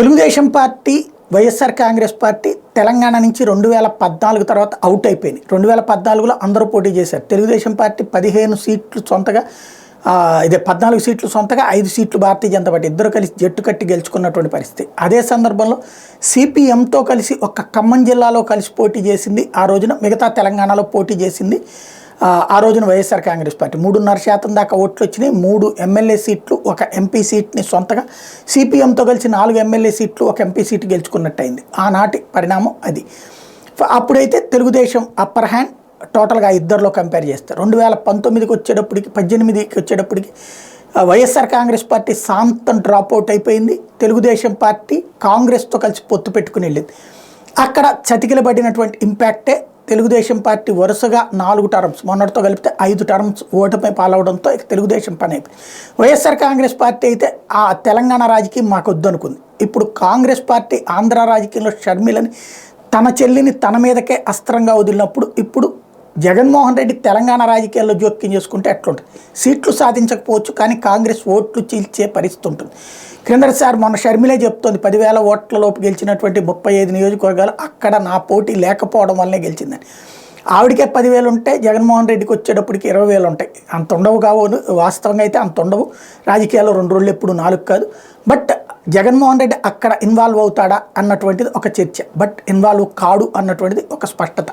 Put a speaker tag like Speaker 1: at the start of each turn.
Speaker 1: Telugu Desam party, YSR Congress party Telangana నుంచి 2014 తర్వాత out అయిపోయింది. 2014లో అందరూ పోటీ చేశారు. తెలుగుదేశం పార్టీ 15 సీట్లు సొంతగా, 14 సీట్లు సొంతగా, 5 సీట్లు భారతీయ జనతా పార్టీ ఇద్దరు కలిసి జట్టు కట్టి గెలుచుకున్నటువంటి పరిస్థితి. అదే సందర్భంలో సిపిఎంతో కలిసి ఒక ఖమ్మం జిల్లాలో కలిసి పోటీ చేసింది. ఆ రోజున మిగతా తెలంగాణలో పోటీ చేసింది. ఆ రోజున వైఎస్ఆర్ కాంగ్రెస్ పార్టీ 3.5% దాకా ఓట్లు వచ్చినాయి. 3 ఎమ్మెల్యే సీట్లు, 1 ఎంపీ సీట్ని సొంతగా, సిపిఎంతో కలిసి 4 ఎమ్మెల్యే సీట్లు, 1 ఎంపీ సీటు గెలుచుకున్నట్టయింది. ఆనాటి పరిణామం అది. అప్పుడైతే తెలుగుదేశం అప్పర్ హ్యాండ్ టోటల్గా ఇద్దరిలో కంపేర్ చేస్తారు. 2019కి వచ్చేటప్పటికి, 18కి వచ్చేటప్పటికి వైఎస్ఆర్ కాంగ్రెస్ పార్టీ శాంతం డ్రాప్అవుట్ అయిపోయింది. తెలుగుదేశం పార్టీ కాంగ్రెస్తో కలిసి పొత్తు పెట్టుకుని వెళ్ళింది. అక్కడ చతికిలబడినటువంటి ఇంపాక్టే తెలుగుదేశం పార్టీ వరుసగా 4 టర్మ్స్, మొన్నటితో కలిపితే 5 టర్మ్స్ ఓటమి పాలవడంతో ఇక తెలుగుదేశం పని అయిపోయింది. వైఎస్ఆర్ కాంగ్రెస్ పార్టీ అయితే ఆ తెలంగాణ రాజకీయం మాకు వద్దనుకుంది. ఇప్పుడు కాంగ్రెస్ పార్టీ ఆంధ్ర రాజకీయంలో షర్మిలని, తన చెల్లిని తన మీదకే అస్త్రంగా వదిలినప్పుడు ఇప్పుడు జగన్మోహన్ రెడ్డి తెలంగాణ రాజకీయాల్లో జోక్యం చేసుకుంటే ఎట్లుంటుంది? సీట్లు సాధించకపోవచ్చు, కానీ కాంగ్రెస్ ఓట్లు చీల్చే పరిస్థితి ఉంటుంది. క్రిందసారి మొన్న షర్మిలే చెప్తోంది, 10,000 ఓట్ల లోపు గెలిచినటువంటి 35 నియోజకవర్గాలు అక్కడ నా పోటీ లేకపోవడం వల్లే గెలిచిందని. ఆవిడకే 10,000 ఉంటే జగన్మోహన్ రెడ్డికి వచ్చేటప్పటికి 20,000 ఉంటాయి. అంత ఉండవు కావు, వాస్తవంగా అయితే అంత ఉండవు. రాజకీయాల్లో 2 రోజులు ఎప్పుడు 4 కాదు. బట్ జగన్మోహన్ రెడ్డి అక్కడ ఇన్వాల్వ్ అవుతాడా అన్నటువంటిది ఒక చర్చ. బట్ ఇన్వాల్వ్ కాడు అన్నటువంటిది ఒక స్పష్టత.